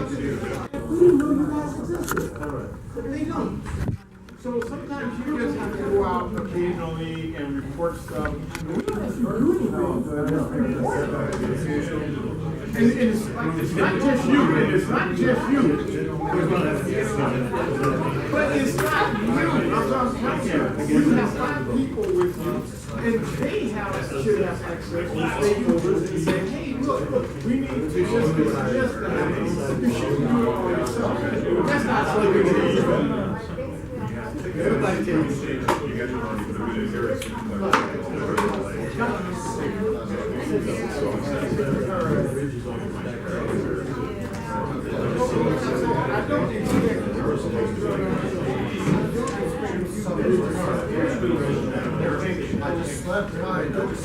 They don't. So sometimes you just have to go out occasionally and report stuff. We don't have to do anything. And it's not just you, and it's not just you. But it's not you. I'm telling you, you have 5 people with you, and they should have access to stakeholders and say, hey, look, we need to just that. You should do it all yourself. That's not something that everybody takes change. You got to run for the video I just slept behind. Other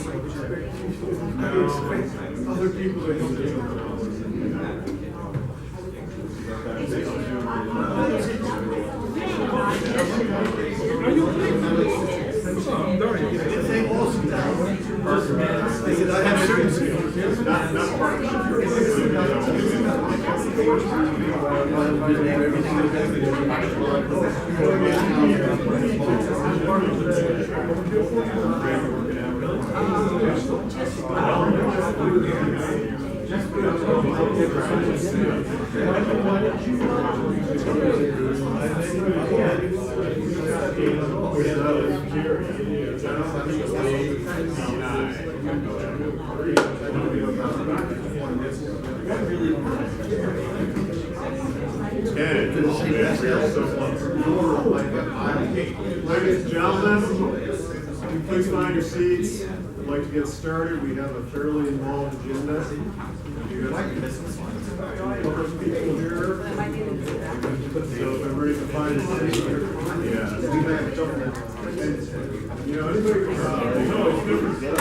people are doing I have certain skills. Not Ladies and gentlemen, please find your seats. I'd like to get started. We have a fairly involved agenda. You guys people here. So if I'm ready to find a seat, yeah. You know, anybody, it's different stuff.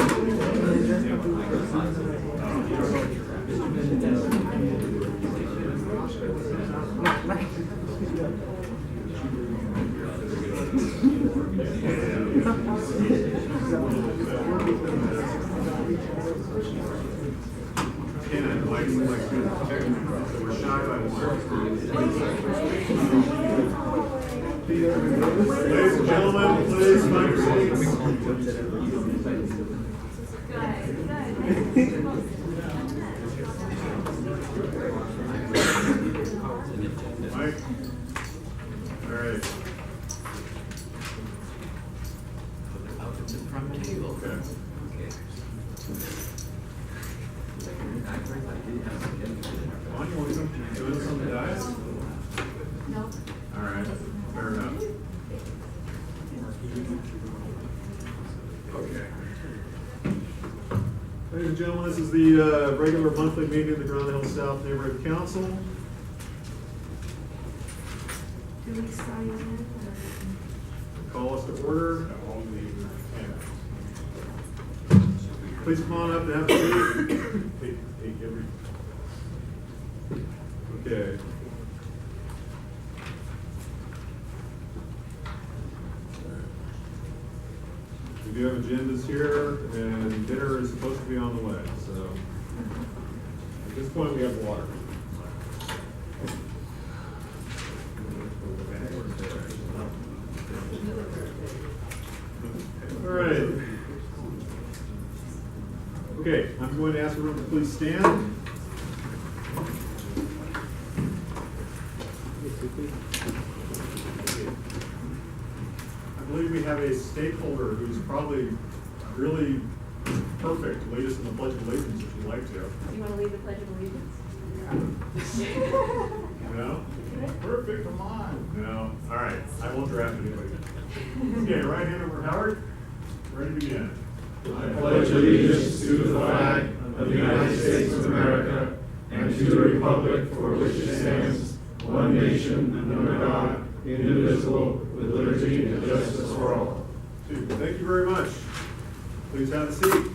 Ladies and gentlemen, please find your seats. Mike? All right. Okay. On, you want to do this on the dice? No. All right, fair enough. Okay. Ladies and gentlemen, this is the regular monthly meeting of the Granada South Neighborhood Council. Do we sign in? Call us to order. Please come on up and have a seat. Okay. We do have agendas here, and dinner is supposed to be on the way. So at this point, we have water. All right. Okay, I'm going to ask everyone to please stand. I believe we have a stakeholder who's probably really perfect to lead us in the Pledge of Allegiance if you'd like to. You want to lead the Pledge of Allegiance? No? Perfect, come on. No? All right, I won't draft anybody. Okay, right hand over Howard. Ready to begin. I pledge allegiance to the flag of the United States of America and to the republic for which it stands, one nation, under God, indivisible, with liberty and justice for all. Thank you very much. Please have a seat.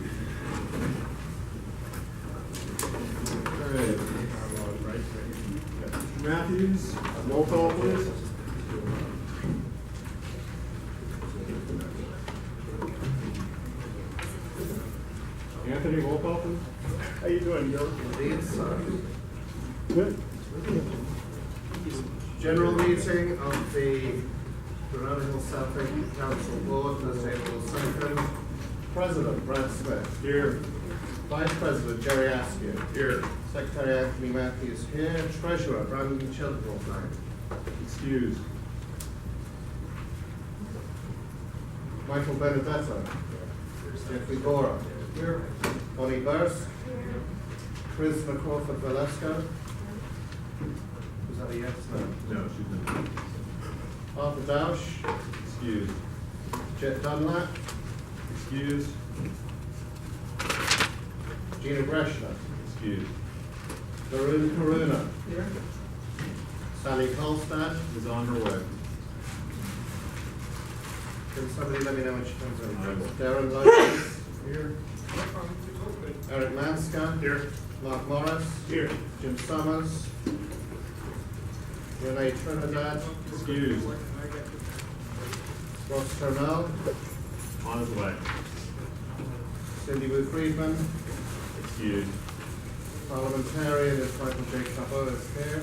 All right. Mr. Matthews, roll call, please. Anthony, roll call, please. How you doing, Joe? Good. General meeting of the Granada Hill South End Council Board, Thursday, April 2nd. President Brad Smith. Here. Vice President Jerry Askew. Here. Secretary Anthony Matthews here. Treasurer Brandon Chilton. Excused. Michael Benedetto. Jeffrey Bora. Here. Bonnie Burst. Chris McCrawford Velasco. Was that a yes? No. No, she's not. Arthur Dausch. Excused. Jet Dunlap. Excused. Gina Greshner. Excused. Varun Karuna. Here. Sally Kolstad. Is on her way. Can somebody let me know when she comes I will. in? Darren Lopez. Here. Eric Manska. Here. Mark Morris. Here. Jim Summers. Renee Trinidad. Excused. Ross Turnell. On his way. Cindy Wu Friedman. Excused. Parliamentarian is Michael J. Capo is here.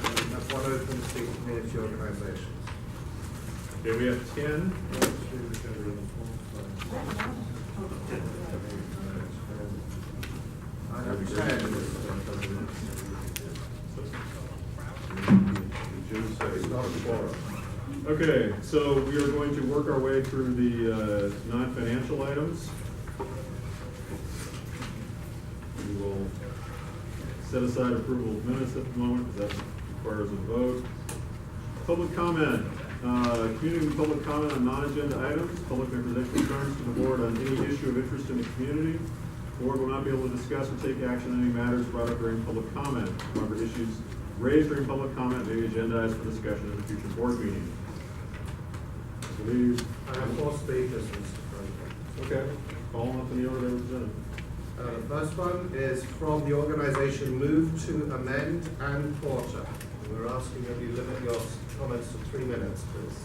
And we have one open seat community organizations. Okay, we have 10. I have 10. It's not a quorum. Okay, so we are going to work our way through the non-financial items. We will set aside approval of minutes at the moment, because that requires a vote. Public comment. Community public comment on non-agenda items. Public may present concerns to the board on any issue of interest in the community. The board will not be able to discuss or take action on any matters brought up during public comment. However, issues raised during public comment may be agendized for discussion at a future board meeting. I believe. I have 4 speakers, Mr. President. Okay. Call them up in the order they were presented. The first one is from the organization Move to Amend and Porter. We're asking that you limit your comments to 3 minutes, please.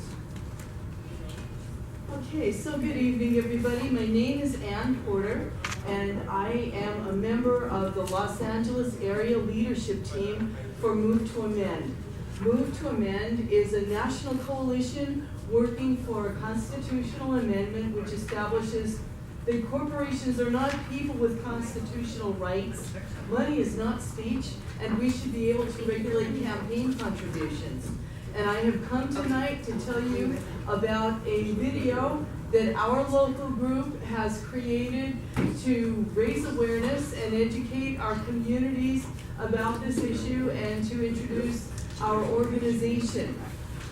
Okay, so good evening, everybody. My name is Ann Porter, and I am a member of the Los Angeles Area Leadership Team for Move to Amend. Move to Amend is a national coalition working for a constitutional amendment which establishes that corporations are not people with constitutional rights. Money is not speech, and we should be able to regulate campaign contributions. And I have come tonight to tell you about a video that our local group has created to raise awareness and educate our communities about this issue and to introduce our organization.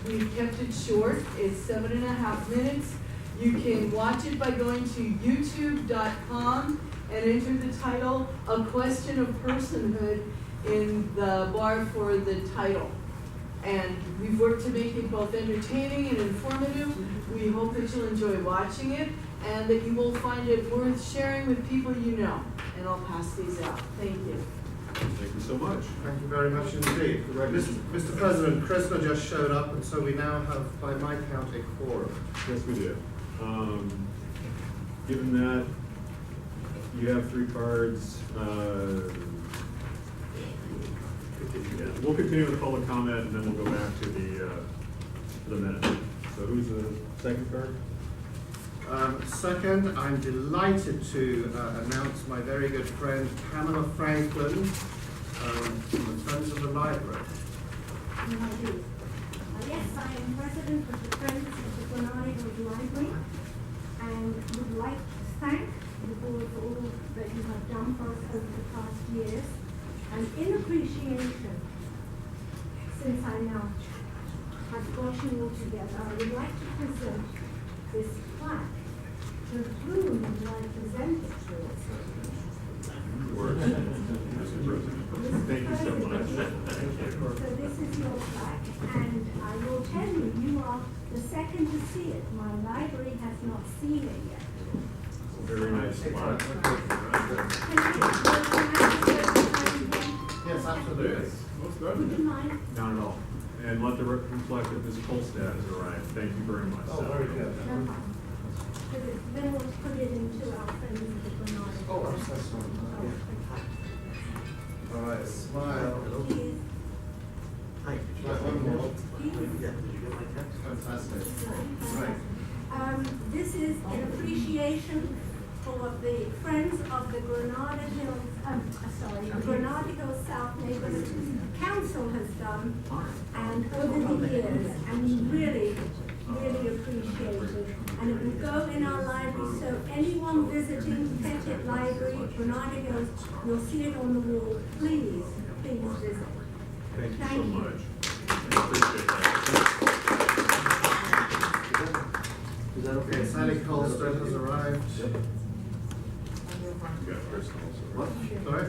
We've kept it short. It's 7.5 minutes. You can watch it by going to youtube.com and enter the title, A Question of Personhood, in the bar for the title. And we've worked to make it both entertaining and informative. We hope that you'll enjoy watching it and that you will find it worth sharing with people you know. And I'll pass these out. Thank you. Thank you so much. Thank you very much indeed. Mr. President, Krishna just showed up, and so we now have, by my count, a quorum. Yes, we do. Given that you have 3 cards, we'll continue with public comment and then we'll go back to the minutes. So who's the second card? Second, I'm delighted to announce my very good friend Pamela Franklin from the Friends of the Library. Yes, I am president of the Friends of the Granada Hill Library and would like to thank the board for all that you have done for us over the past years. And in appreciation, since I now have got you all together, I would like to present this plaque to whom would I present it to? Thank you so much. So this is your plaque, and I will tell you, you are the second to see it. My library has not seen it yet. Very nice plaque. Yes, absolutely. Would you mind? Not at all. And let the record reflect that Ms. Kolstad has arrived. Thank you very much. Oh, very good. No problem. Then we'll put it into our Friends of the Granada. Oh, I'm so sorry. All right, smile. Please. Fantastic. Right. This is an appreciation for the Friends of the Granada Hills, the Granada Hills South Neighborhood Council has done, and over the years, and we really, really appreciate it. And it will go in our library, so anyone visiting Pettit Library, Granada Hills, you'll see it on the wall. Please, please visit. Thank you so Thank you. much. I appreciate that. Is that okay? Sally Colston has arrived. You got Kristen also. What? Sorry?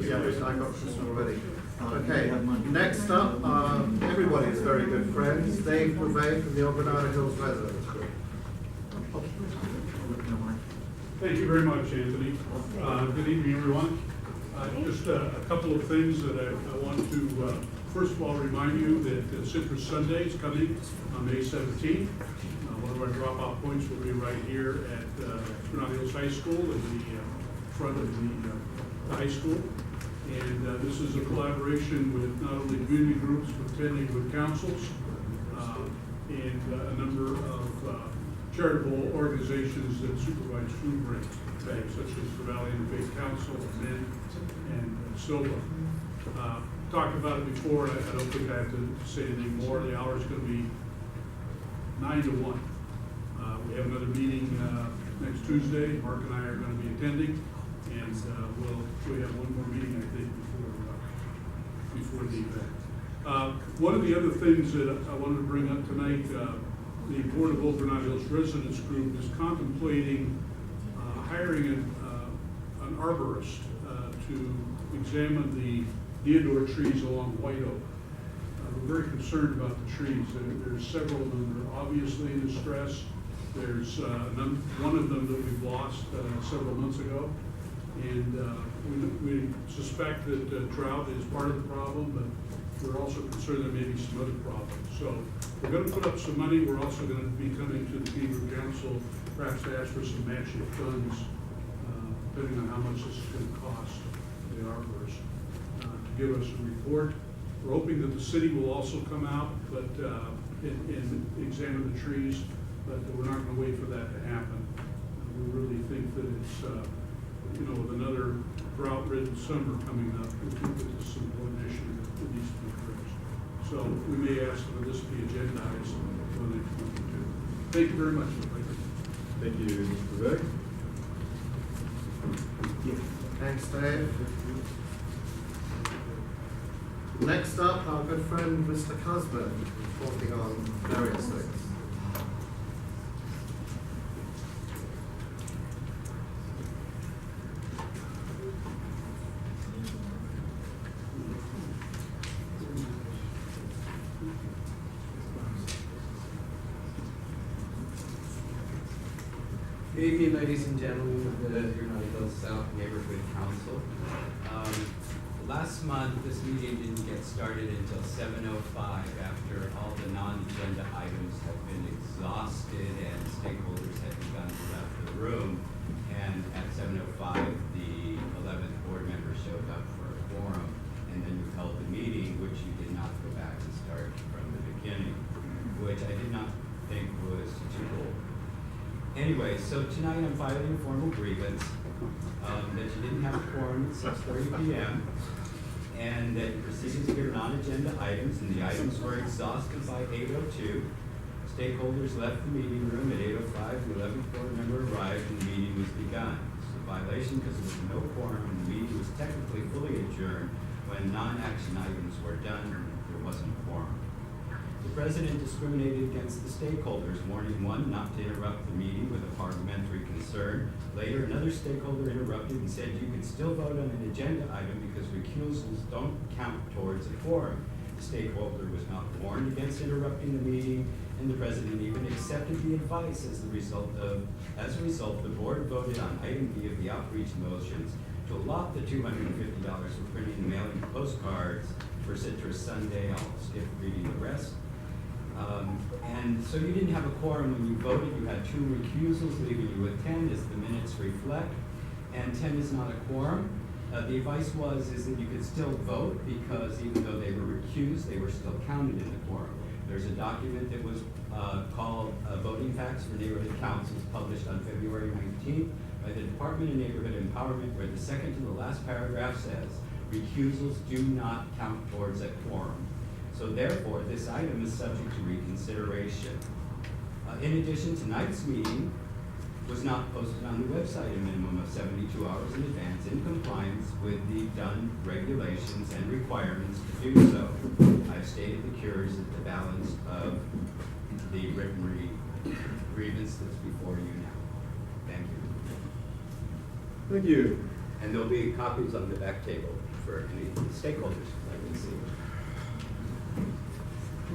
Yeah, I got Kristen already. Okay, next up, everybody's very good friends, Dave Bouvet from the Granada Hills Residents Group. Thank you very much, Anthony. Good evening, everyone. Just a couple of things that I want to, first of all, remind you that Citrus Sunday is coming on May 17th. One of our drop-off points will be right here at Granada Hills High School in the front of the high school. And this is a collaboration with not only community groups, but attending with councils and a number of charitable organizations that supervise food banks, such as the Valley Interfaith Council, MEN, and SOBA. Talked about it before, and I don't think I have to say anything more. The hour is going to be 9 to 1. We have another meeting next Tuesday. Mark and I are going to be attending, and we have one more meeting, I think, before the event. One of the other things that I wanted to bring up tonight, the Board of Granada Hills Residents Group is contemplating hiring an arborist to examine the deodar trees along White Oak. We're very concerned about the trees. There's several of them that are obviously in distress. There's one of them that we've lost several months ago. And we suspect that drought is part of the problem, but we're also concerned there may be some other problems. So we're going to put up some money. We're also going to be coming to the Beaver Council, perhaps to ask for some matching funds, depending on how much this is going to cost the arborist, to give us a report. We're hoping that the city will also come out, but and examine the trees, but we're not going to wait for that to happen. We really think that it's, with another drought-ridden summer coming up, we think that this is an important issue that needs to be addressed. So we may ask for this to be agendized for the next month or two. Thank you very much. Thank you, Mr. Beck. Thanks, Dave. Next up, our good friend, Mr. Cusbert, reporting on various things. Good evening, ladies and gentlemen of the Granada Hills South Neighborhood Council. Last month, this meeting didn't get started until 7:05 after all the non-agenda items have been exhausted and stakeholders had begun to left the room. And at 7:05, the 11th board member showed up for a quorum, and then you held the meeting, which you did not go back and start from the beginning, which I did not think was too cool. Anyway, so tonight I'm filing a formal grievance that you didn't have a quorum at 6:30 p.m. and that you proceeded to hear non-agenda items, and the items were exhausted by 8:02. Stakeholders left the meeting room at 8:05. The 11th board member arrived and the meeting was begun. It's a violation because there was no quorum and the meeting was technically fully adjourned when non-action items were done and there wasn't a quorum. The president discriminated against the stakeholders, warning one not to interrupt the meeting with a parliamentary concern. Later, another stakeholder interrupted and said you can still vote on an agenda item because recusals don't count towards a quorum. The stakeholder was not warned against interrupting the meeting, and the president even accepted the advice. As a result, the board voted on item B of the outreach motions to allot the $250 for printing and mailing postcards for Citrus Sunday. I'll skip reading the rest. And so you didn't have a quorum when you voted. You had 2 recusals, leaving you with 10, as the minutes reflect. And 10 is not a quorum. The advice is that you could still vote because even though they were recused, they were still counted in the quorum. There's a document that was called Voting Facts for Neighborhood Councils, published on February 19th by the Department of Neighborhood Empowerment, where the second to the last paragraph says, recusals do not count towards a quorum. So therefore, this item is subject to reconsideration. In addition, tonight's meeting was not posted on the website a minimum of 72 hours in advance in compliance with the DUN regulations and requirements to do so. I've stated the cures at the balance of the written grievance that's before you now. Thank you. Thank you. And there'll be copies on the back table for any stakeholders that can see.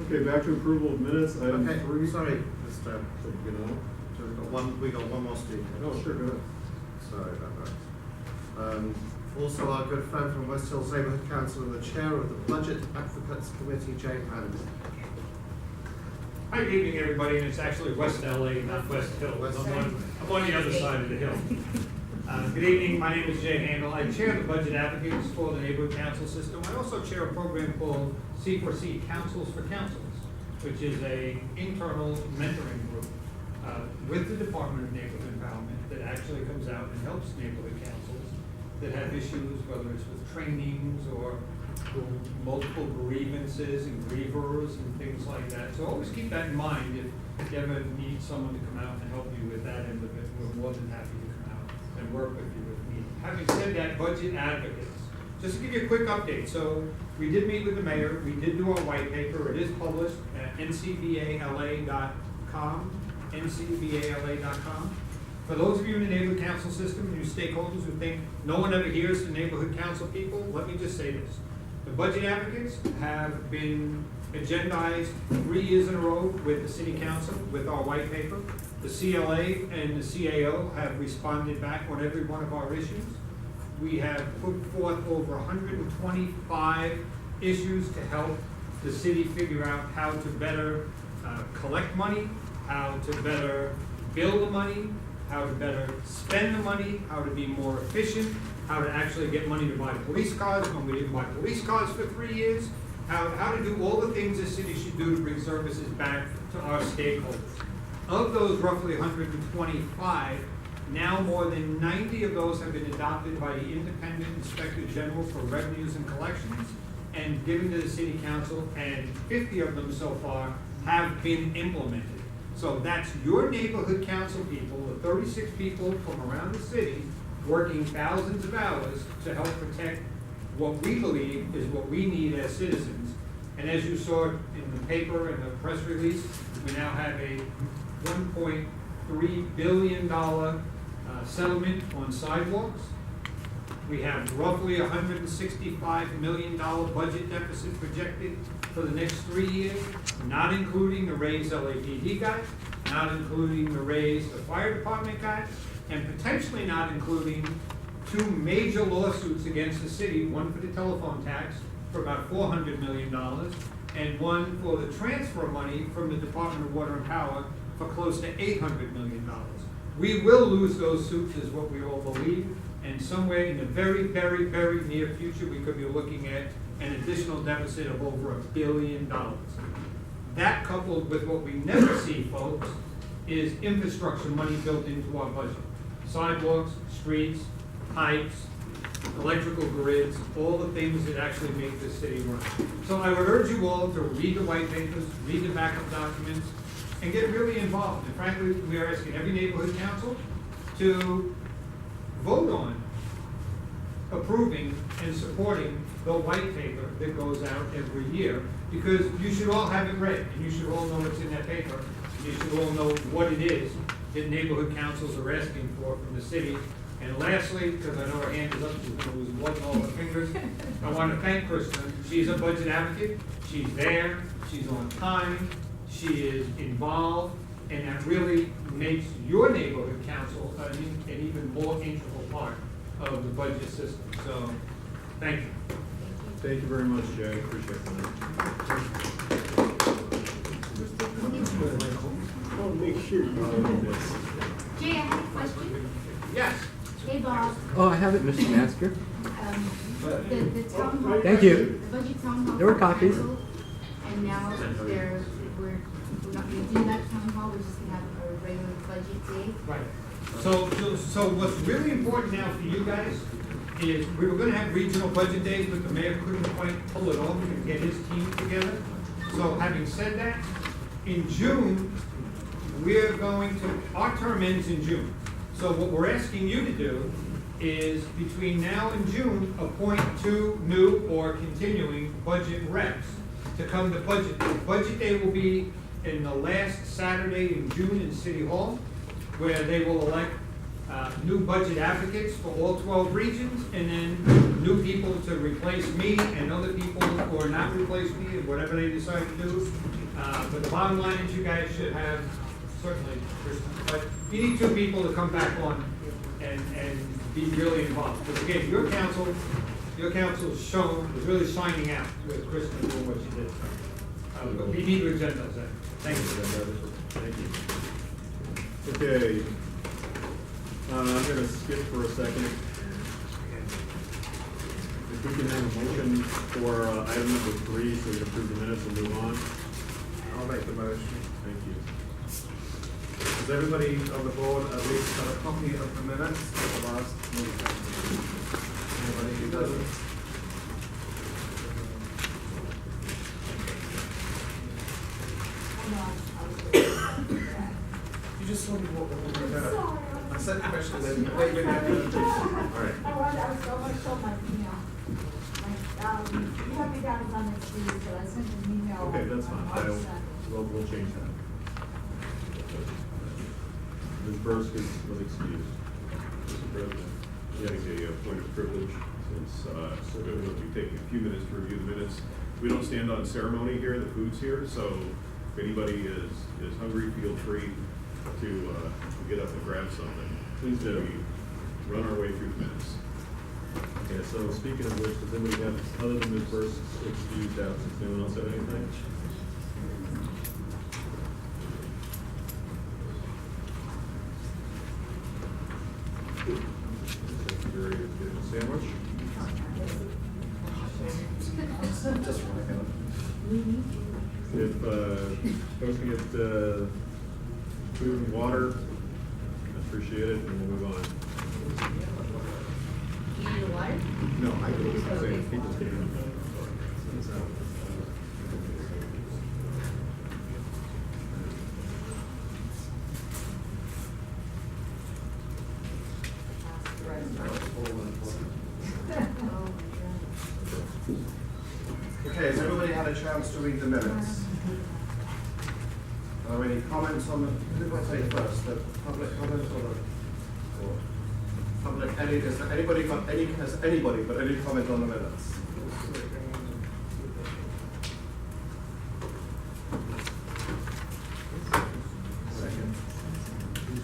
Okay, back to approval of minutes, item Okay, 3. sorry, Mr. You know? So we got one more speaker. Oh, sure, go ahead. Sorry about that. Also, our good friend from West Hills Neighbourhood Council and the chair of the Budget Advocates Committee, Jane Hand. Hi, good evening, everybody, and it's actually West LA, not West Hills. West I'm on the other side of the hill. Good evening, my name is Jay Handel. I chair the Budget Advocates for the Neighborhood Council System. I also chair a program called C4C, Councils for Councils, which is a internal mentoring group with the Department of Neighborhood Empowerment that actually comes out and helps neighborhood councils that have issues, whether it's with trainings or multiple grievances and grievers and things like that. So always keep that in mind if you ever need someone to come out and help you with that end of it. We're more than happy to come out and work with you if needed. Having said that, Budget Advocates, just to give you a quick update. So we did meet with the mayor. We did do our white paper. It is published at ncbala.com, ncbala.com. For those of you in the neighborhood council system, you stakeholders who think no one ever hears the neighborhood council people, let me just say this. The Budget Advocates have been agendized 3 years in a row with the city council with our white paper. The CLA and the CAO have responded back on every one of our issues. We have put forth over 125 issues to help the city figure out how to better collect money, how to better bill the money, how to better spend the money, how to be more efficient, how to actually get money to buy police cars when we didn't buy police cars for 3 years, how to do all the things the city should do to bring services back to our stakeholders. Of those roughly 125, now more than 90 of those have been adopted by the Independent Inspector General for Revenues and Collections and given to the City Council, and 50 of them so far have been implemented. So that's your neighborhood council people, the 36 people from around the city, working thousands of hours to help protect what we believe is what we need as citizens. And as you saw in the paper and the press release, we now have a $1.3 billion settlement on sidewalks. We have roughly $165 million budget deficit projected for the next 3 years, not including the raised LAPD got, not including the raised the fire department got, and potentially not including 2 major lawsuits against the city, one for the telephone tax for about $400 million, and one for the transfer money from the Department of Water and Power for close to $800 million. We will lose those suits is what we all believe, and somewhere in the very, very, very near future, we could be looking at an additional deficit of over $1 billion. That coupled with what we never see, folks, is infrastructure money built into our budget. Sidewalks, streets, pipes, electrical grids, all the things that actually make this city run. So I would urge you all to read the white papers, read the backup documents, and get really involved. And frankly, we are asking every neighborhood council to vote on approving and supporting the white paper that goes out every year, because you should all have it read, and you should all know what's in that paper, and you should all know what it is that neighborhood councils are asking for from the city. And lastly, because I know her hand is up, she's gonna lose blood in all her fingers, I want to thank Kristen. She's a budget advocate, she's there, she's on time, she is involved, and that really makes your neighborhood council an even more integral part of the budget system. So, thank you. Thank you very much, Jay. Appreciate that. I'll make sure you know this. Jay, I have a question. Yes. Hey, Bob. Oh, I have it, Mr. Masker. The town hall. Thank you. The budget town hall. There were copies. canceled, And now they're we're not gonna do that town hall, we're just gonna have a regular budget day. Right. So what's really important now for you guys is, we were gonna have regional budget days, but the mayor couldn't quite pull it off and get his team together. So having said that, in June, we're going to, our term ends in June. So what we're asking you to do is, between now and June, appoint 2 new or continuing budget reps to come to budget day. Budget day will be in the last Saturday in June in City Hall, where they will elect new budget advocates for all 12 regions, and then new people to replace me and other people or not replace me, and whatever they decide to do. But the bottom line is, you guys should have, certainly, but you need 2 people to come back on and be really involved. Because again, your council's shown, is really shining out with Kristen doing what she did. But we need to exempt those. Thank you. Thank you. Okay. I'm gonna skip for a second. If we can have a motion for item number 3, so we can approve the minutes and move on. I'll make the motion. Thank you. Does everybody on the board at least have a copy of the minutes of the last meeting? Anybody who doesn't? You just told me what we're going to. I said the question, then wait, all right. I was gonna show my email. You have me down as on next week, but I sent an email. Okay, that's fine. on March 2nd. We'll change that. Ms. Bursk was excused. Mr. President, getting a point of privilege, since we'll be taking a few minutes to review the minutes. We don't stand on ceremony here, the food's here, so if anybody is hungry, feel free to get up and grab something. Please do. We run our way through the minutes. Okay, so speaking of which, does anybody have, other than Ms. Bursk excused absence, anyone else have anything? Secretary is getting a sandwich. If folks can get food and water, I appreciate it, and we'll move on. You need a water? No, I can say people can. Okay, has everybody had a chance to read the minutes? Are there any comments on the, who do I say first, the public comment or public, has anybody got any comment on the minutes? Second. Who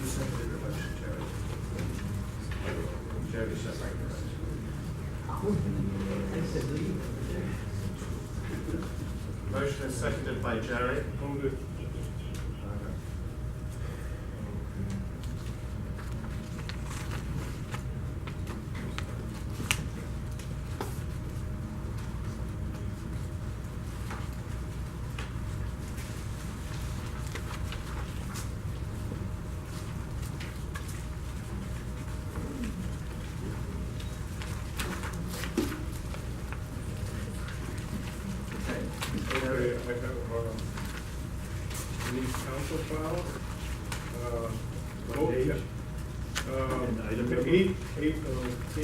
seconded the motion, Jerry? Jerry seconded the motion. Motion is seconded by Jerry. Hold it. Okay, I have, these council files. What page? Item number? 8 of 10,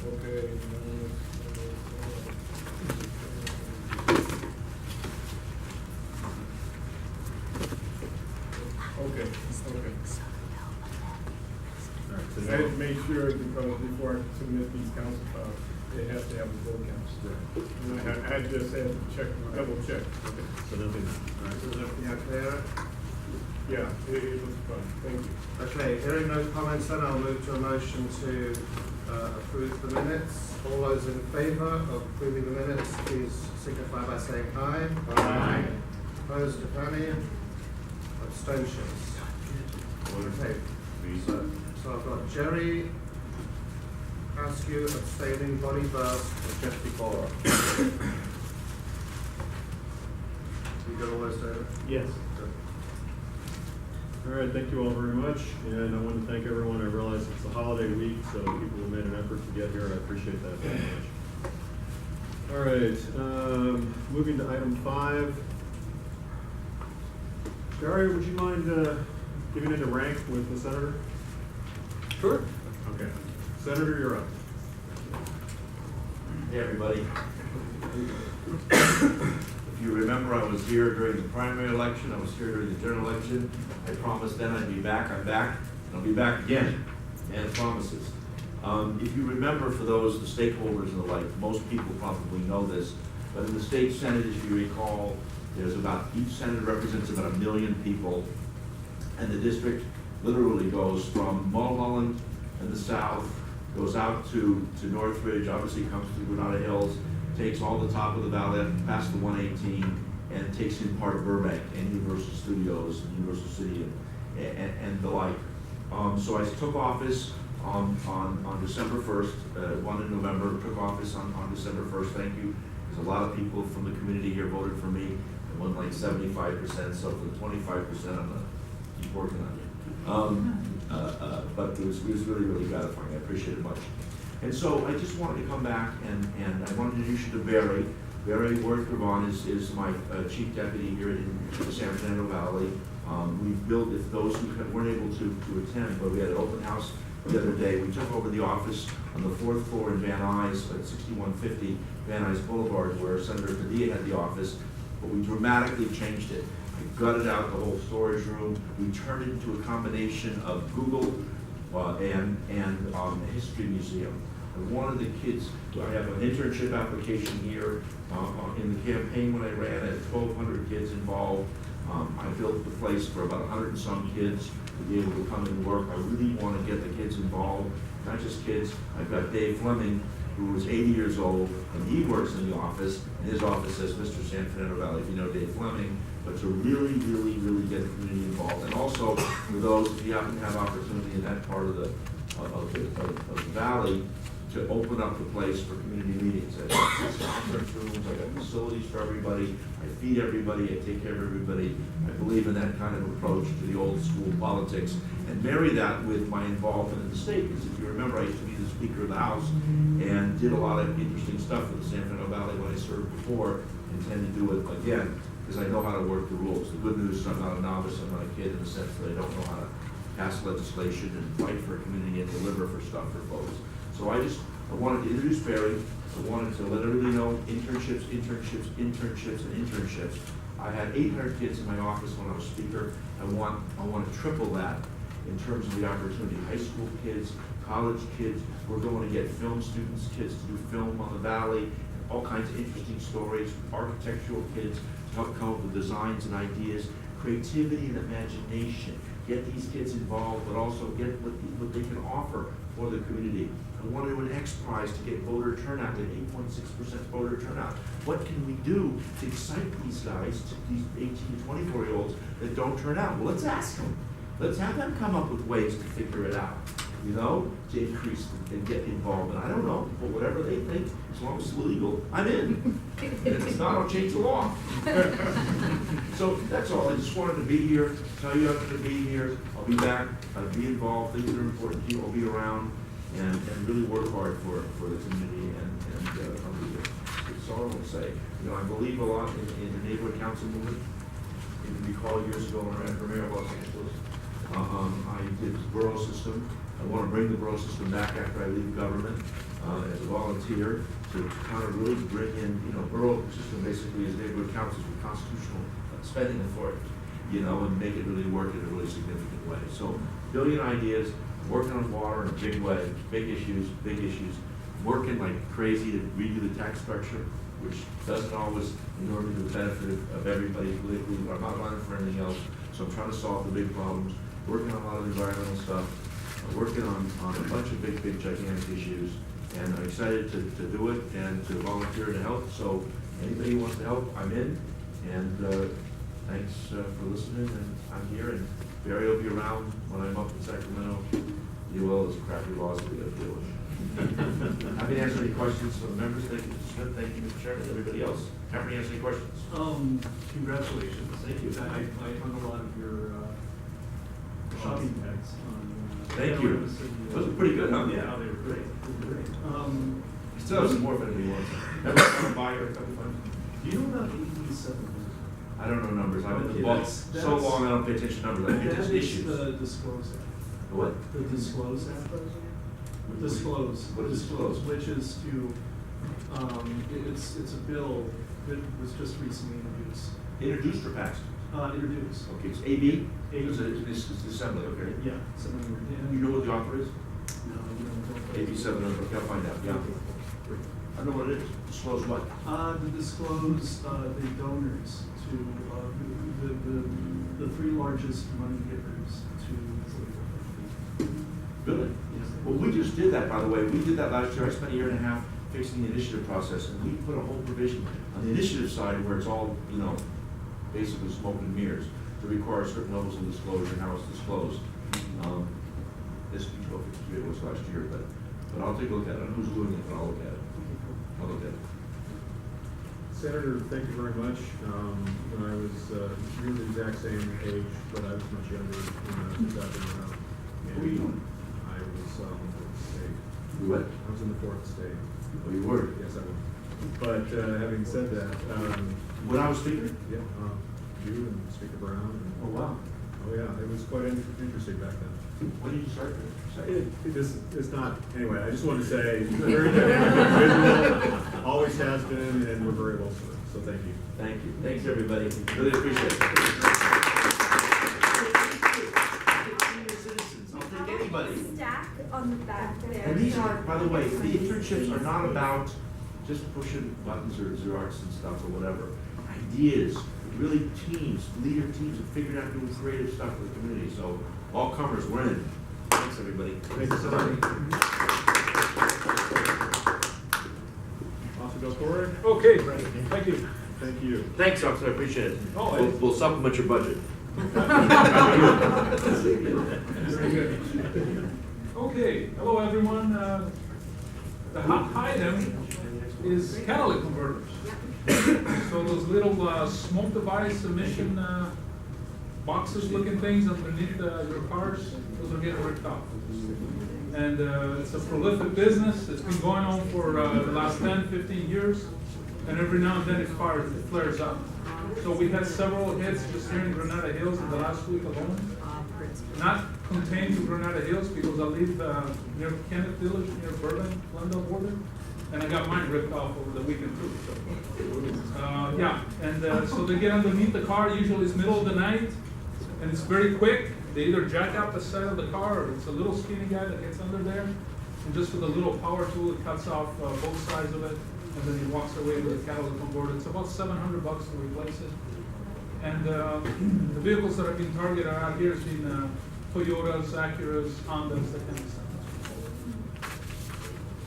okay. Okay. I had to make sure, because before I submit these council files, they have to have a vote count. And I just had to check, double check. Okay, so nothing, all right. Is everything clear? Yeah, it was fun, thank you. Okay, hearing no comments, then I'll move to a motion to approve the minutes. All those in favour of approving the minutes, please signify by saying aye. Aye. Opposed, if any? Abstentions? Okay, so I've got Jerry Askew, abstaining, Bonnie Buss, and Jeff DeCora. You got all those, David? Yes. Good. All right, thank you all very much, and I want to thank everyone. I realize it's a holiday week, so people have made an effort to get here. I appreciate that very much. All right, moving to item 5. Gary, would you mind giving it a rank with the senator? Sure. Okay. Senator, you're up. Hey, everybody. If you remember, I was here during the primary election, I was here during the general election. I promised then I'd be back, I'm back, and I'll be back again, and promises. If you remember, for those, the stakeholders and the like, most people probably know this, but in the state senate, if you recall, there's about, each senator represents about 1 million people, and the district literally goes from Mulholland in the south, goes out to Northridge, obviously comes through Granada Hills, takes all the top of the valley up past the 118, and takes in part of Burbank and Universal Studios and Universal City and the like. So I took office on December 1st, one in November, took office on December 1st, thank you. There's a lot of people from the community here voted for me, and won like 75%, so for the 25%, I'm gonna keep working on it. But it was really, really gratifying, I appreciate it much. And so I just wanted to come back and I wanted to introduce you to Barry. Barry Worth-Gravon is my chief deputy here in the San Fernando Valley. We've built, if those who weren't able to attend, but we had an open house the other day. We took over the office on the 4th floor in Van Nuys at 6150 Van Nuys Boulevard, where Senator Padilla had the office, but we dramatically changed it. We gutted out the whole storage room. We turned it into a combination of Google and a history museum. I wanted the kids, I have an internship application here. In the campaign when I ran, I had 1,200 kids involved. I built the place for about 100 and some kids to be able to come and work. I really want to get the kids involved, not just kids. I've got Dave Fleming, who is 80 years old, and he works in the office, and his office says Mr. San Fernando Valley, if you know Dave Fleming, but to really, really, really get the community involved. And also, for those, if you happen to have opportunity in that part of the valley, to open up the place for community meetings. I got conference rooms, I got facilities for everybody, I feed everybody, I take care of everybody. I believe in that kind of approach to the old school politics, and marry that with my involvement in the state. Because if you remember, I used to be the Speaker of the House and did a lot of interesting stuff for the San Fernando Valley when I served before, intend to do it again, because I know how to work the rules. The good news is I'm not a novice, I'm not a kid in the sense that I don't know how to pass legislation and fight for a community and deliver for stuff for folks. So I wanted to introduce Barry. I wanted to let everybody know internships, internships, internships, and internships. I had 800 kids in my office when I was speaker. I want to triple that in terms of the opportunity. High school kids, college kids. We're going to get film students, kids to do film on the valley, all kinds of interesting stories. Architectural kids to help come up with designs and ideas, creativity and imagination. Get these kids involved, but also get what they can offer for the community. I want to do an X Prize to get voter turnout, an 8.6% voter turnout. What can we do to excite these guys, these 18 to 24-year-olds that don't turn out? Well, let's ask them. Let's have them come up with ways to figure it out, you know, to increase and get involved. And I don't know, but whatever they think, as long as it's legal, I'm in. And if it's not, I'll change the law. So that's all. I just wanted to be here, tell you I'm going to be here. I'll be back. I'll be involved. Things that are important to you, I'll be around. And really work hard for the community, and I'll be here. That's all I want to say. You know, I believe a lot in the neighborhood council movement. If you recall, years ago when I ran for mayor of Los Angeles, I did the borough system. I want to bring the borough system back after I leave government as a volunteer to kind of really bring in, you know, borough system basically is neighborhood councils with constitutional spending authority, you know, and make it really work in a really significant way. So, billion ideas. Working on water in a big way, big issues, working like crazy to redo the tax structure, which doesn't always inure to the benefit of everybody politically, but I'm not running for anything else, so I'm trying to solve the big problems, working on a lot of environmental stuff, working on a bunch of big, gigantic issues, and I'm excited to do it and to volunteer to help, so anybody who wants to help, I'm in, and thanks for listening, and I'm here, and Barry will be around when I'm up in Sacramento. You will, it's crappy laws that we gotta deal with. Happy to answer any questions from the members. Thank you, Mr. Smith. Thank you, Mr. Chairman. Everybody else? Happy to answer any questions? Congratulations. Thank you. I hung a lot of your shopping bags on. Thank you. Those are pretty good, huh? Yeah, they were great. They were great. I still have some more if anybody wants. Ever come by or a couple times? Do you know about AB7? I don't know numbers. I've been in Okay, the ball that's- so that's- long I don't pay attention to numbers. I pay That attention to is issues. the Disclose app. What? The Disclose app. Disclose. What is Disclose? Which is to, it's a bill that was just recently introduced. Introduced or passed? Introduced. Okay, it's AB? AB. It's assembly, okay? Yeah. Someone, You know what the author is? No, you don't. AB 700, okay, I'll find out, yeah. I know what it is. Disclose what? To disclose, the donors to, the three largest money givers to. Really? Yes. Well, we just did that, by the way. We did that last year. I spent a year and a half fixing the initiative process, and we put a whole provision on the initiative side where it's all, basically smoke and mirrors to require certain levels of disclosure and how it's disclosed. SB 1253 it was last year, but I'll take a look at it. I don't know who's doing it, but I'll look at it. I'll look at it. Senator, thank you very much. When I was, we were the exact same age, but I was much younger when I was around. What were you doing? I was in the fourth state. You what? I was in the fourth state. Oh, you were? Yes, I was. But having said that, When I was speaker? yeah, you and Speaker Brown. And, Oh, wow. oh yeah, it was quite interesting back then. When did you start? It's not, anyway, I just wanted to say, it's a very good individual, always has been, and we're very well served, so thank you. Thank you. Thanks, everybody. Really appreciate it. Senior citizens, I'll take anybody. Stack on the back there. And these are, by the way, the internships are not about just pushing buttons or Xerox and stuff or whatever. Ideas, really teams, leader teams have figured out doing creative stuff for the community. So all comers, we're in. Thanks, everybody. Thanks, Officer Del Torre? Okay, thank you. Thank you. Thanks, officer, I appreciate it. Oh, We'll supplement your budget. Very good. Okay, hello everyone. The hot item is catalytic converters. So those little smoke device emission boxes looking things underneath your cars, those are getting ripped off. And it's a prolific business. It's been going on for the last 10, 15 years. And every now and then it flares up. So we had several hits just here in Granada Hills in the last week alone. Not contained to Granada Hills because I live near Kenneth Village, near Berlin, Glendale border. And I got mine ripped off over the weekend too. So, yeah, and so they get underneath the car, usually it's middle of the night, and it's very quick. They either jack up the side of the car, or it's a little skinny guy that gets under there, and just with a little power tool, it cuts off both sides of it, and then he walks away with a catalytic converter. It's about $700 to replace it. And the vehicles that have been targeted out here has been Toyotas, Acuras, Hondas, that kind of stuff.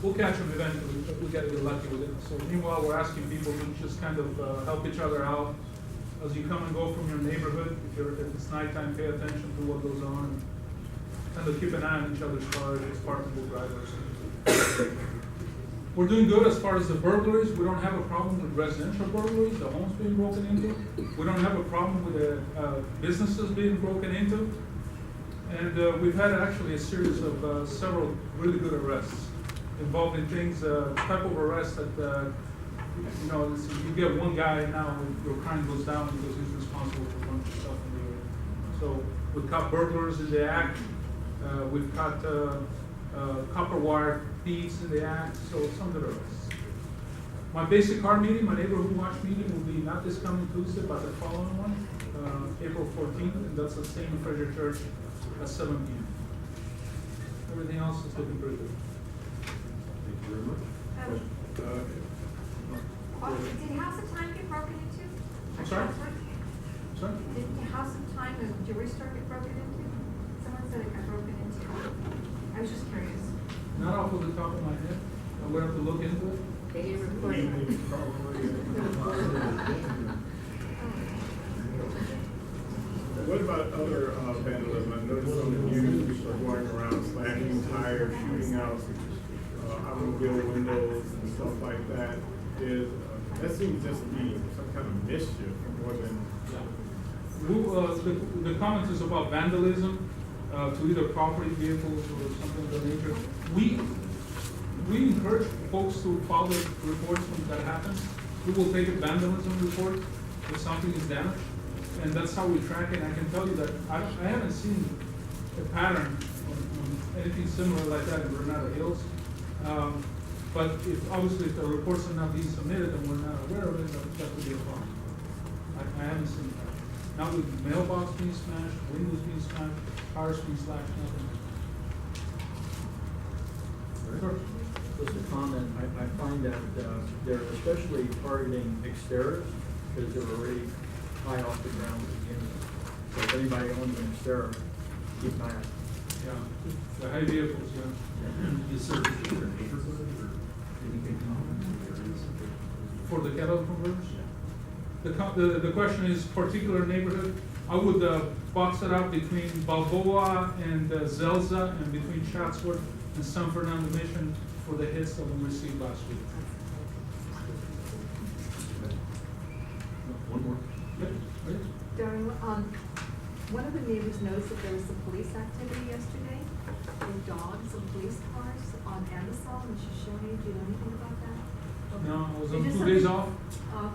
We'll catch them eventually, but we gotta get lucky with it. So meanwhile, we're asking people to just kind of help each other out as you come and go from your neighborhood. If it's nighttime, pay attention to what goes on, and kind of keep an eye on each other's cars, as partner drivers. We're doing good as far as the burglaries. We don't have a problem with residential burglaries, the homes being broken into. We don't have a problem with the businesses being broken into. And we've had actually a series of several really good arrests involving things, type of arrest that, you get one guy now, your crime goes down because he's responsible for a bunch of stuff in the area. So we've caught burglars in the act, we've caught copper wire thieves in the act, so some good arrests. My basic car meeting, my neighborhood watch meeting will be not this coming Tuesday, but the following one, April 14th, and that's the same Fraser Church at 7 p.m. Everything else is looking pretty good. Thank you very much. Did House of Time get broken into? I'm sorry? Sorry? Did the House of Time of Jewish Store get broken into? Someone said it got broken into. I was just curious. Not off of the top of my head. I would have to look into it. They didn't report it. What about other vandalism? I noticed some of you are going around slashing tires, shooting out automobile windows and stuff like that, is, that seems just to be some kind of mischief more than. The comment is about vandalism to either property, vehicles, or something of that nature. We encourage folks to file the reports when that happens. We will take a vandalism report if something is damaged, and that's how we track it. I can tell you that I haven't seen a pattern on anything similar like that in Granada Hills. But obviously if the reports are not being submitted and we're not aware of it, that would be a problem. I haven't seen that. Not with mailbox being smashed, windows being smashed, cars being slashed, nothing. Sure. Just a comment, I find that they're especially targeting exteriors because they're already high off the ground to begin with. So if anybody owns an exterior, keep back. Yeah, the heavy vehicles, yeah. Is there a particular neighborhood or anything common? For the cattle converters? The question is particular neighborhood. I would box it up between Balboa and Zelza and between Chatsworth and San Fernando Mission for the hits that we received last week. One more. Yeah, Darren, one of the neighbors noticed that there was some police activity yesterday, with dogs and police cars on Amazon, and she's showing you, do you know anything about that? Okay. No, I was Is on this 2 days something- off.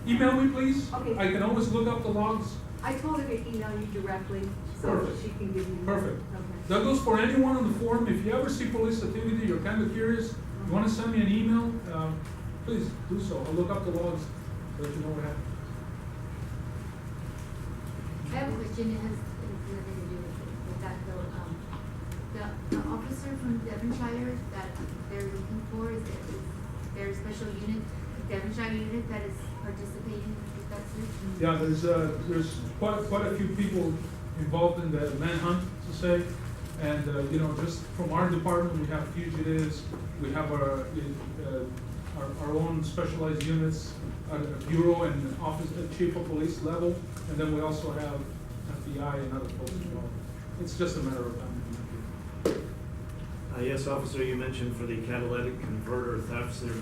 Email me, please. Okay. I can always look up the logs. I told her to email you directly, so Perfect. she can give you. Perfect. Okay. That goes for anyone on the forum. If you ever see police activity, you're kind of curious, you want to send me an email, please do so. I'll look up the logs, so that you know what happened. I have a question, it has nothing to do with that though. The officer from Devonshire that they're looking for, is there a special unit, Devonshire unit that is participating with that search? Yeah, there's quite a few people involved in the manhunt, to say. And, just from our department, we have fugitives, we have our own specialized units, bureau and office, chief of police level, and then we also have FBI and other folks involved. It's just a matter of time. Yes, officer, you mentioned for the catalytic converter thefts, they're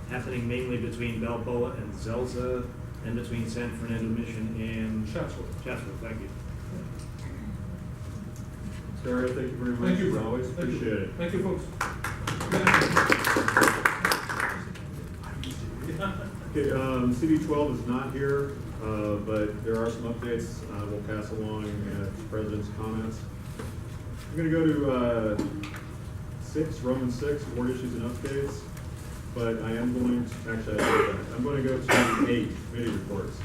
happening mainly between Balboa and Zelza, and between San Fernando Mission and Chatsworth. Chatsworth, thank you. Sarah, thank you very much. Thank you. As always, Thank you. appreciate it. Thank you, folks. Okay, CD 12 is not here, but there are some updates we'll pass along at the president's comments. I'm gonna go to Romans 6, board issues and updates, but I am going to, actually, I'm going to go to 8, committee reports,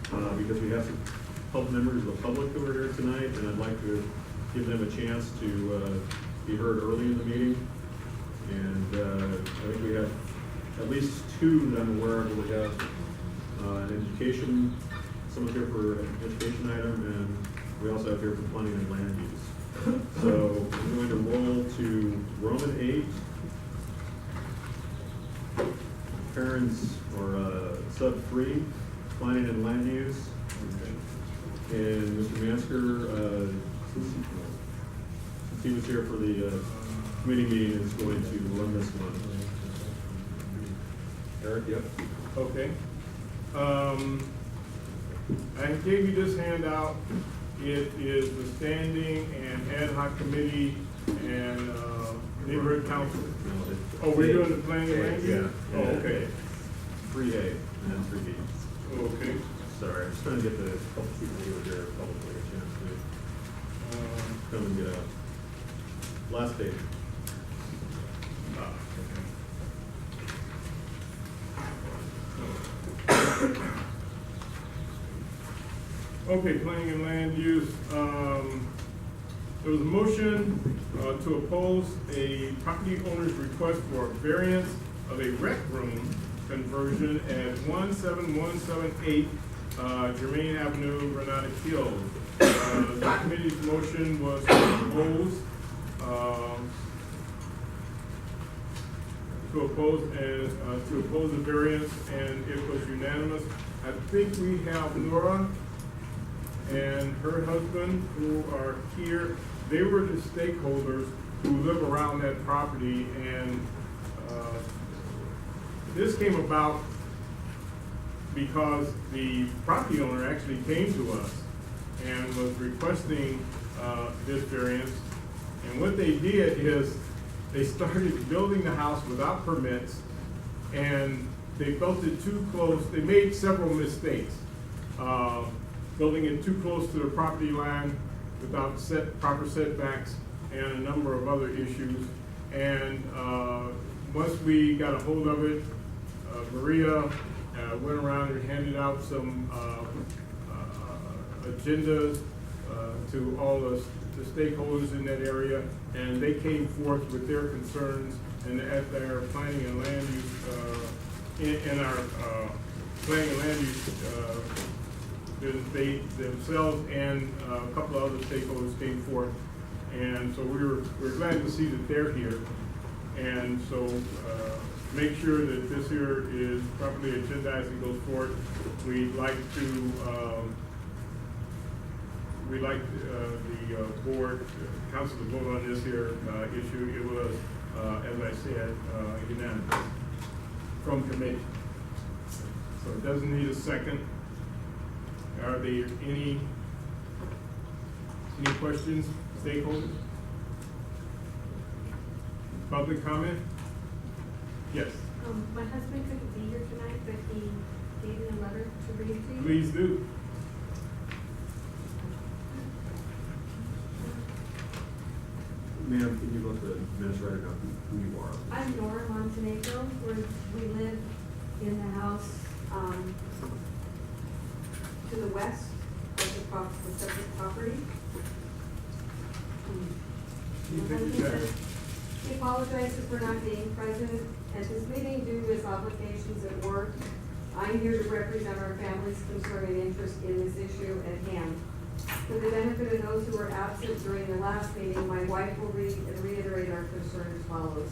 because we have some members of the public who are here tonight, and I'd like to give them a chance to be heard early in the meeting. And I think we have at least 2 that I'm aware of. We have an education, someone here for an education item, and we also have here for planning and land use. So we're going to roll to Roman 8, parents or sub 3, planning and land use. And Mr. Mansker, since he was here for the committee meeting, is going to run this one. Eric, yep. Okay. I gave you this handout. It is the standing and ad hoc committee and neighborhood council. Oh, we're doing the planning and land use? Yeah. Oh, okay. 3A and then 3B. Okay. Sorry, I'm just trying to get the couple people who were here publicly a chance to come and get out. Last page. Okay, planning and land use. There was a motion to oppose a property owner's request for a variance of a rec room conversion at 17178 Germain Avenue, Granada Hills. The committee's motion was to oppose the variance, and it was unanimous. I think we have Nora and her husband who are here. They were the stakeholders who live around that property, and this came about because the property owner actually came to us and was requesting this variance. And what they did is they started building the house without permits, and they built it too close. They made several mistakes. Building it too close to the property line without proper setbacks, and a number of other issues. And once we got a hold of it, Maria went around and handed out some agendas to all the stakeholders in that area, and they came forth with their concerns, and at their planning and land use, in our planning and land use, they themselves and a couple of other stakeholders came forth, and so we're glad to see that they're here, and so make sure that this here is properly agendized and goes forward. We'd like the board, council to vote on this here issue. It was, as I said, unanimous from committee. So it doesn't need a second. Are there any questions, stakeholders? Public comment? Yes. My husband couldn't be here tonight, but he gave me a letter to read to you. Please do. Ma'am, can you let the administrator know who you are? I'm Nora Montenegro. We live in the house to the west of the subject property. My husband says he apologizes for not being present at this meeting due to his obligations at work. I'm here to represent our family's concern and interest in this issue at hand. For the benefit of those who were absent during the last meeting, my wife will read and reiterate our concern as follows.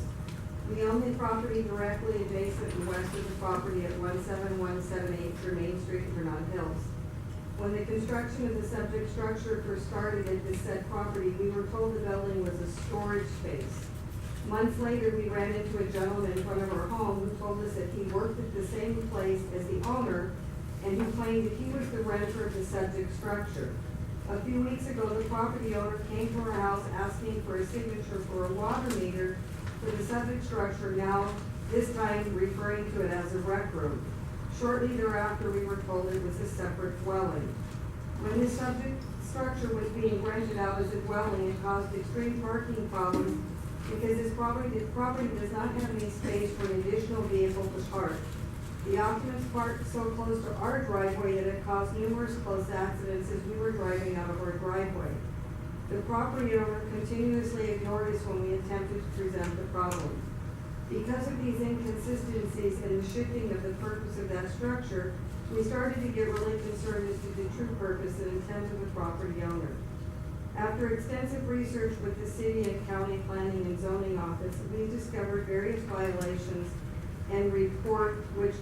We own the property directly adjacent and west of the property at 17178 Germain Street, Granada Hills. When the construction of the subject structure first started at this said property, we were told the building was a storage space. Months later, we ran into a gentleman in front of our home who told us that he worked at the same place as the owner and who claimed that he was the renter of the subject structure. A few weeks ago, the property owner came to our house asking for a signature for a water meter for the subject structure, now this time referring to it as a rec room. Shortly thereafter, we were told it was a separate dwelling. When this subject structure was being rented out as a dwelling, it caused extreme parking problems because this property does not have any space for an additional vehicle to park. The occupants parked so close to our driveway that it caused numerous close accidents as we were driving out of our driveway. The property owner continuously ignored us when we attempted to present the problem. Because of these inconsistencies and the shifting of the purpose of that structure, we started to get really concerned as to the true purpose and intent of the property owner. After extensive research with the city and county planning and zoning office, we discovered various violations and report which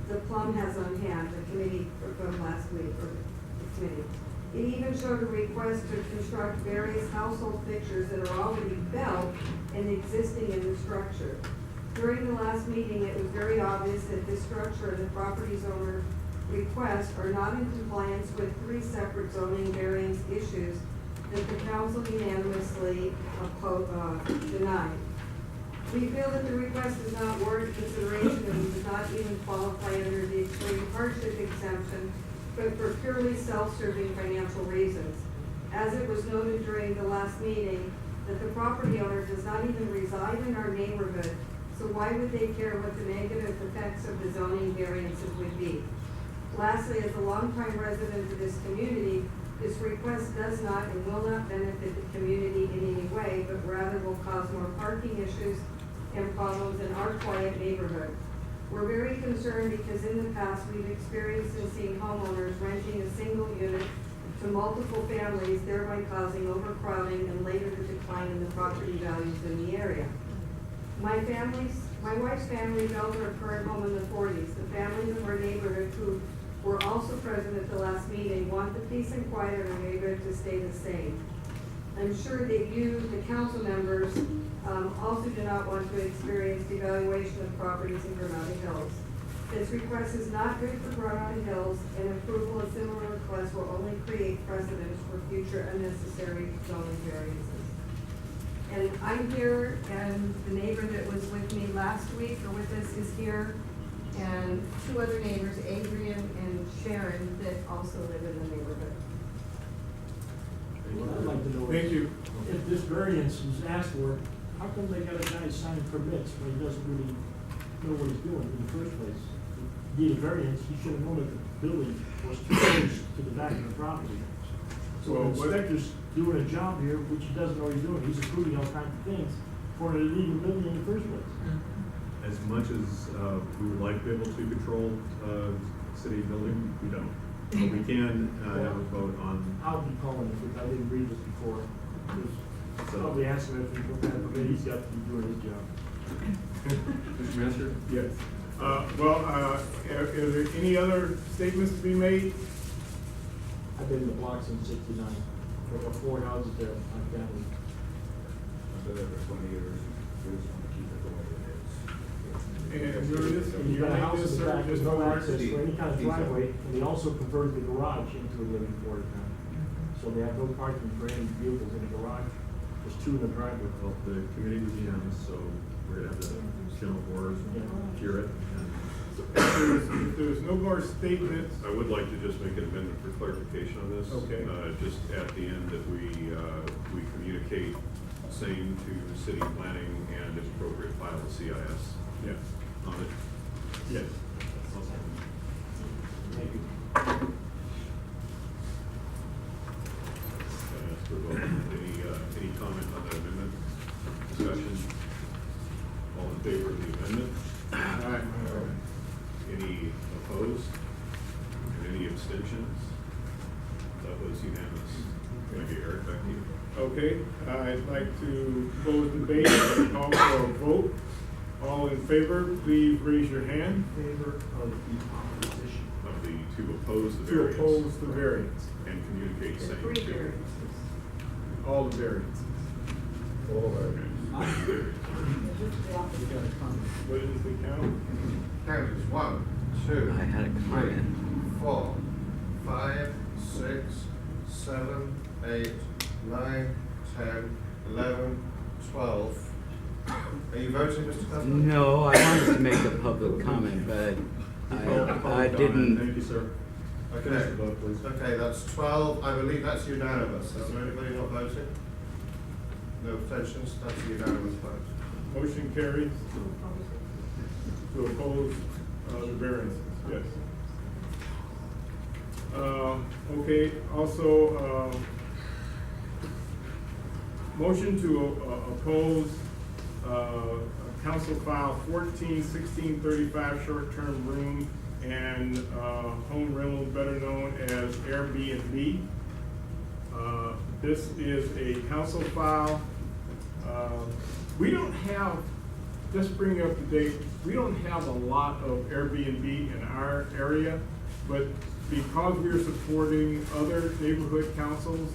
the plum has on hand, the committee from last week, or the committee. It even showed a request to construct various household fixtures that are already built and existing in the structure. During the last meeting, it was very obvious that this structure and the property's owner requests are not in compliance with 3 separate zoning variance issues that the council unanimously denied. We feel that the request does not warrant consideration and does not even qualify under the extreme hardship exemption, but for purely self-serving financial reasons. As it was noted during the last meeting, that the property owner does not even reside in our neighborhood, so why would they care what the negative effects of the zoning variances would be? Lastly, as a longtime resident of this community, this request does not and will not benefit the community in any way, but rather will cause more parking issues and problems in our quiet neighborhood. We're very concerned because in the past we've experienced and seen homeowners renting a single unit to multiple families, thereby causing overcrowding and later the decline in the property values in the area. My wife's family built our current home in the 40s. The families of our neighborhood who were also present at the last meeting want the peace and quiet of our neighborhood to stay the same. I'm sure that you, the council members, also do not want to experience devaluation of properties in Granada Hills. This request is not good for Granada Hills, and approval of similar requests will only create precedents for future unnecessary zoning variances. And I'm here, and the neighbor that was with me last week or with us is here, and two other neighbors, Adrian and Sharon, that also live in the neighborhood. What I'd like to know Thank is, you. if this variance is asked for, how come they got a guy signing permits when he doesn't really know what he's doing in the first place? Need a variance, he should have known that the building was too close to the back of the property. So Well, the what- inspector's doing a job here, which he doesn't know what he's doing, he's approving all kinds of things for an illegal building in the first place. As much as we would like to be able to control city building, we don't. But we can have a vote on. I'll be calling if I didn't read this before. Just probably ask him if what kind of permit he's got to be doing his job. Mr. Master? Yes. Well, are there any other statements to be made? I've been in the block since '69. There were 4 houses there, my family. I've been there for 20 years. We just want to keep it the way it is. And you're this, And you your got a name house is in the sir, back, there's just no for access for any kind of driveway, and they also converted the garage into a living quarters now. So they have no parking for any vehicles in the garage, there's 2 in the driveway. Well, the committee was unanimous, so we're gonna have the general board hear it. If there's no more statements, I would like to just make an amendment for clarification on this. Okay. Just at the end that we communicate same to city planning and if appropriate file the CIS. yes, On it. yes. Thank you. Ask for a vote. Any comment on that amendment? Discussion? All in favor of the amendment? Aye. Any opposed? And any abstentions? That was unanimous. Thank you, Eric, back to you. Okay, I'd like to close debate and call for a vote. All in favor, please raise your hand. Favor of the opposition. Of the, to oppose the To variance. oppose the variance, And communicate same Three to. variances. all the variances. What is the count? Count is 1, 2, I had a 3, comment. 4, 5, 6, 7, 8, 9, 10, 11, 12. Are you voting, Mr. Cutler? No, I wanted to make a public comment, but I didn't. Thank you, sir. Okay. Finish the vote, please. Okay, that's 12. I believe that's unanimous. Is there anybody not voting? No abstentions? That's a unanimous vote. Motion carries to oppose the variances, yes. Okay, also, motion to oppose Council File 141635 short-term room and home rental, better known as Airbnb. This is a council file. We don't have, just bring you up to date, we don't have a lot of Airbnb in our area, but because we're supporting other neighborhood councils,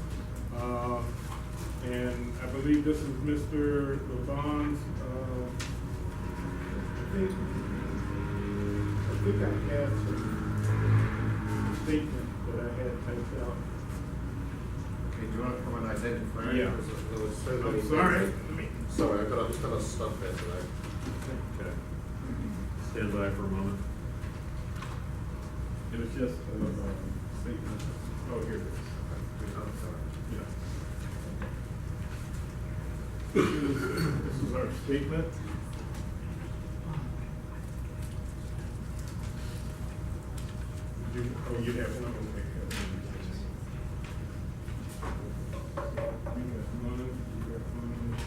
and I believe this is Mr. LeBon's, I think I had some statement that I had typed out. Okay, do you want to come and identify? Yeah. Because there was so many. I'm sorry. Sorry, I just got a stuff there today. Okay. Stand by for a moment. It was just a statement. Oh, here it is. Yeah. This is our statement. Oh, you have one, okay. You got one, you got one.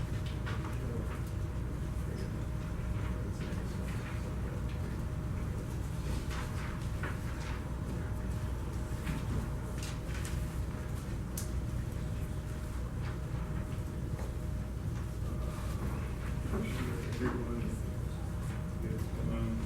Big one. Yes, one.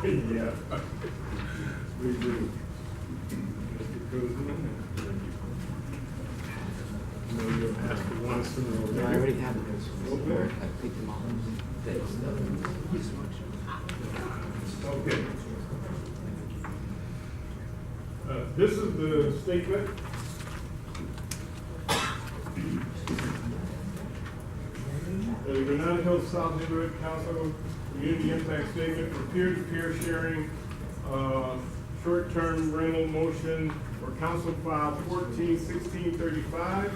Yeah, we do. Mr. Kuzma? No, you'll ask for one sooner. No, I already have it. Okay. I picked them all. Okay. This is the statement. The Granada Hills South Neighborhood Council Community Impact Statement for peer-to-peer sharing, short-term rental motion for Council File 141635.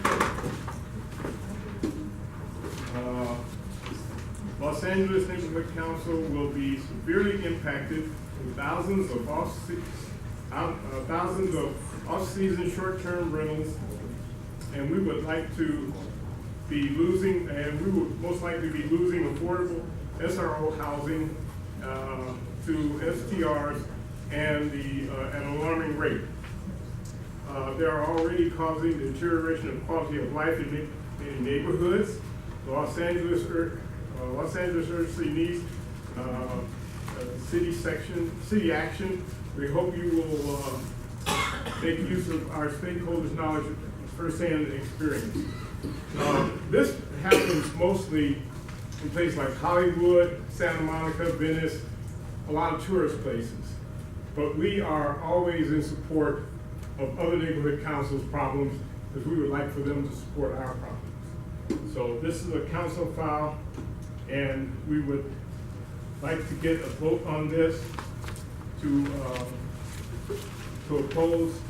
Los Angeles Neighborhood Council will be severely impacted with thousands of off-season short-term rentals, and we would like to be losing, and we would most likely be losing affordable SRO housing to STRs and at an alarming rate. They are already causing the deterioration of quality of life in many neighborhoods. Los Angeles urgently needs city action. We hope you will make use of our stakeholders' knowledge and firsthand experience. This happens mostly in places like Hollywood, Santa Monica, Venice, a lot of tourist places. But we are always in support of other neighborhood councils' problems, because we would like for them to support our problems. So this is a council file, and we would like to get a vote on this to oppose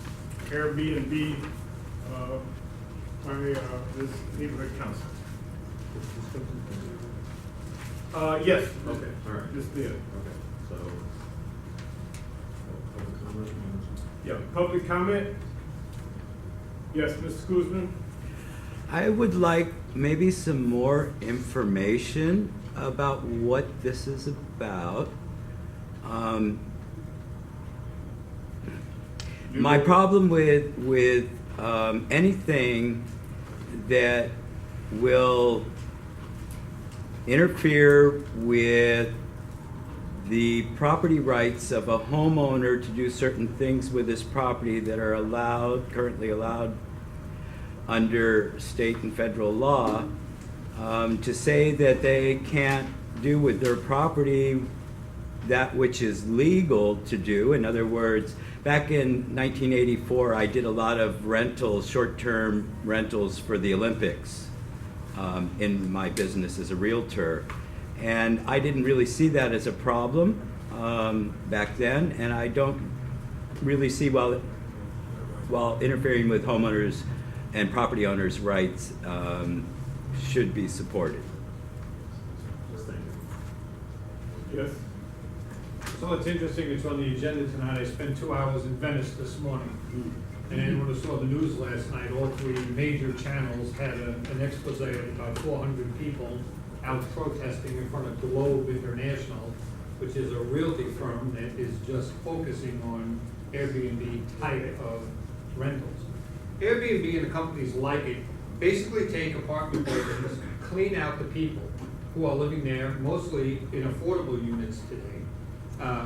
Airbnb by this neighborhood council. Yes. Okay, all right. Just did. Okay, so, public comment? Yeah, public comment? Yes, Mr. Kuzman? I would like maybe some more information about what this is about. My problem with anything that will interfere with the property rights of a homeowner to do certain things with his property that are currently allowed under state and federal law, to say that they can't do with their property that which is legal to do. In other words, back in 1984, I did a lot of rentals, short-term rentals for the Olympics in my business as a realtor. And I didn't really see that as a problem back then, and I don't really see while interfering with homeowners and property owners' rights should be supported. Yes. So it's interesting, it's on the agenda tonight. I spent 2 hours in Venice this morning. And anyone who saw the news last night, all three major channels had an expose of about 400 people out protesting in front of Globe International, which is a realty firm that is just focusing on Airbnb type of rentals. Airbnb and the companies like it basically take apartment buildings, clean out the people who are living there, mostly in affordable units today,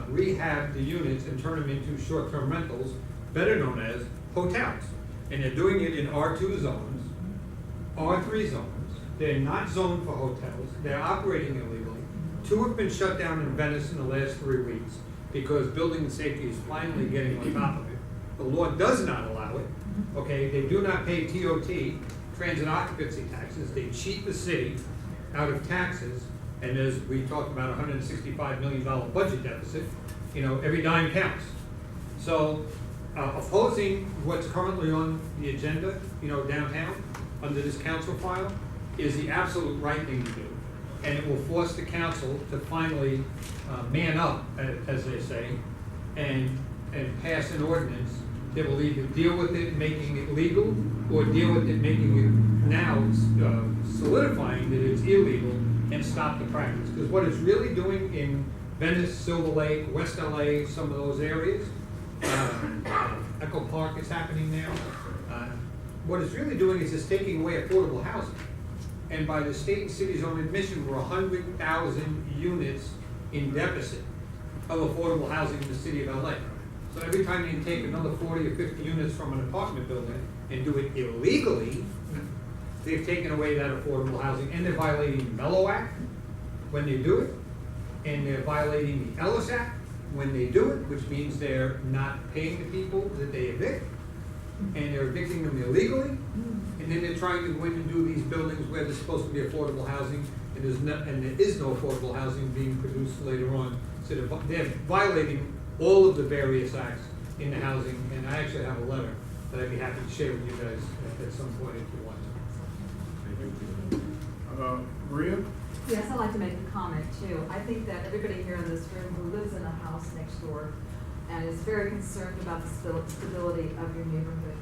rehab the units and turn them into short-term rentals, better known as hotels. And they're doing it in R2 zones, R3 zones. They're not zoned for hotels. They're operating illegally. 2 have been shut down in Venice in the last 3 weeks because building and safety is finally getting on top of it. The law does not allow it. Okay, they do not pay TOT, transit occupancy taxes. They cheat the city out of taxes. And as we talked about, $165 million budget deficit, every dime counts. So opposing what's currently on the agenda, downtown, under this council file, is the absolute right thing to do. And it will force the council to finally man up, as they say, and pass an ordinance that will either deal with it, making it legal, or deal with it, making it now solidifying that it's illegal, and stop the practice. Because what it's really doing in Venice, Silver Lake, West LA, some of those areas, Echo Park is happening now. What it's really doing is it's taking away affordable housing. And by the state and city's own admission, we're 100,000 units in deficit. of affordable housing in the city of LA. So every time they take another 40 or 50 units from an apartment building and do it illegally, they've taken away that affordable housing, and they're violating the Mellow Act when they do it, and they're violating the Ellis Act when they do it, which means they're not paying the people that they evict, and they're evicting them illegally, and then they're trying to go in and do these buildings where there's supposed to be affordable housing, and there is no affordable housing being produced later on. So they're violating all of the various acts in the housing, and I actually have a letter that I'd be happy to share with you guys at some point if you want to. Maria? Yes, I'd like to make a comment too. I think that everybody here in this room who lives in a house next door and is very concerned about the stability of your neighborhood.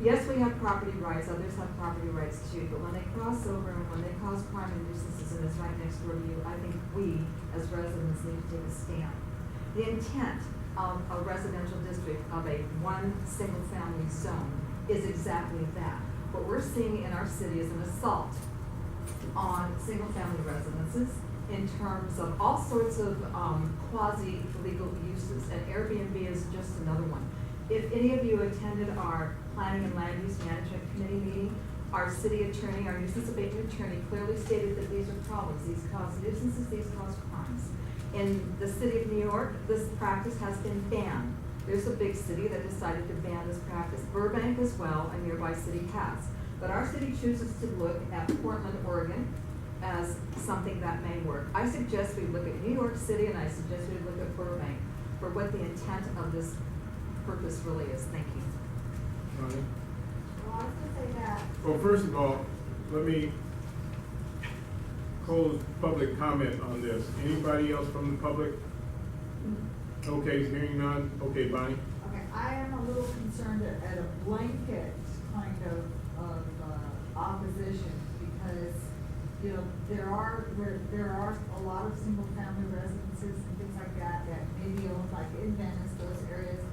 Yes, we have property rights, others have property rights too, but when they cross over and when they cause crime and nuisances and it's right next door to you, I think we as residents need to take a stand. The intent of a residential district of a one single family zone is exactly that. What we're seeing in our city is an assault on single-family residences in terms of all sorts of quasi-legal uses, and Airbnb is just another one. If any of you attended our Planning and Land Use Management Committee meeting, our city attorney, our nuisance abatement attorney clearly stated that these are problems. These cause nuisances, these cause crimes. In the city of New York, this practice has been banned. There's a big city that decided to ban this practice. Burbank as well, a nearby city has. But our city chooses to look at Portland, Oregon as something that may work. I suggest we look at New York City, and I suggest we look at Burbank for what the intent of this purpose really is. Thank you. Well, I was gonna say that. Well, first of all, let me close public comment on this. Anybody else from the public? Okay, hearing none. Okay, Bonnie? Okay, I am a little concerned at a blanket kind of opposition, because, you know, there are a lot of single family residences and things like that that may be owned, like in Venice, those areas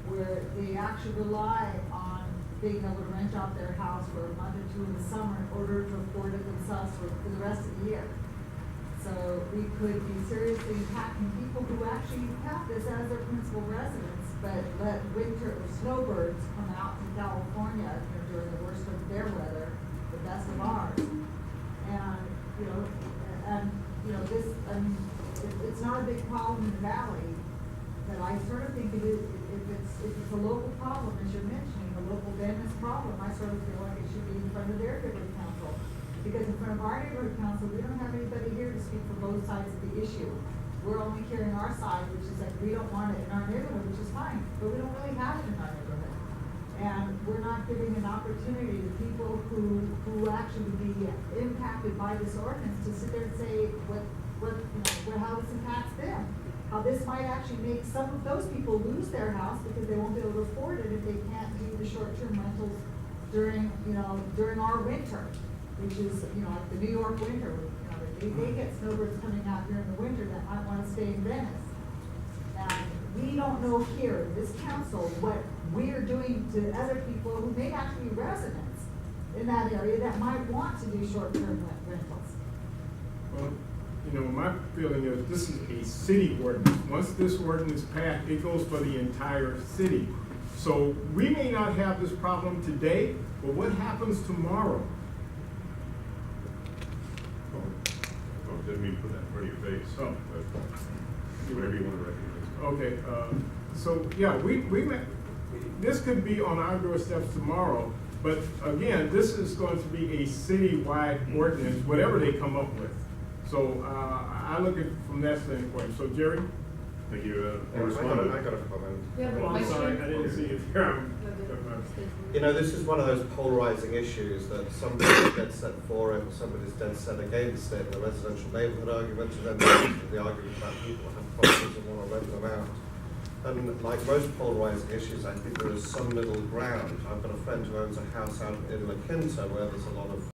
where they actually rely on being able to rent out their house for a month or two in the summer in order to afford it themselves for the rest of the year. So we could be seriously impacting people who actually have this as their principal residence, but let winter or snowbirds come out to California, you know, during the worst of their weather, the best of ours. And, this, it's not a big problem in the valley, but I sort of think it is, if it's a local problem, as you're mentioning, a local Venice problem, I sort of feel like it should be in front of their neighborhood council. Because in front of our neighborhood council, we don't have anybody here to speak for both sides of the issue. We're only hearing our side, which is that we don't want it in our neighborhood, which is fine, but we don't really have it in our neighborhood. And we're not giving an opportunity to people who actually would be impacted by this ordinance to sit there and say how this impacts them. How this might actually make some of those people lose their house because they won't be able to afford it if they can't do the short-term rentals during our winter, which is, like the New York winter. They get snowbirds coming out during the winter that might want to stay in Venice. And we don't know here, this council, what we're doing to other people who may actually be residents in that area that might want to do short-term rentals. Well, my feeling is this is a city ordinance. Once this ordinance passed, it goes for the entire city. So we may not have this problem today, but what happens tomorrow? Oh, didn't mean to put that in front of your face. Oh. But whatever you want to recognize. Okay, so yeah, this could be on our doorsteps tomorrow, but again, this is going to be a citywide ordinance, whatever they come up with. So I look at it from that standpoint. So Jerry? Thank you. I got a comment. Oh, I'm sorry, I didn't see it here. This is one of those polarizing issues that somebody gets set for it, somebody's dead set against it, the residential neighborhood argument, and then the argument about people who have properties and want to rent them out. And like most polarizing issues, I think there is some middle ground. I've got a friend who owns a house out in La Quinta where there's a lot of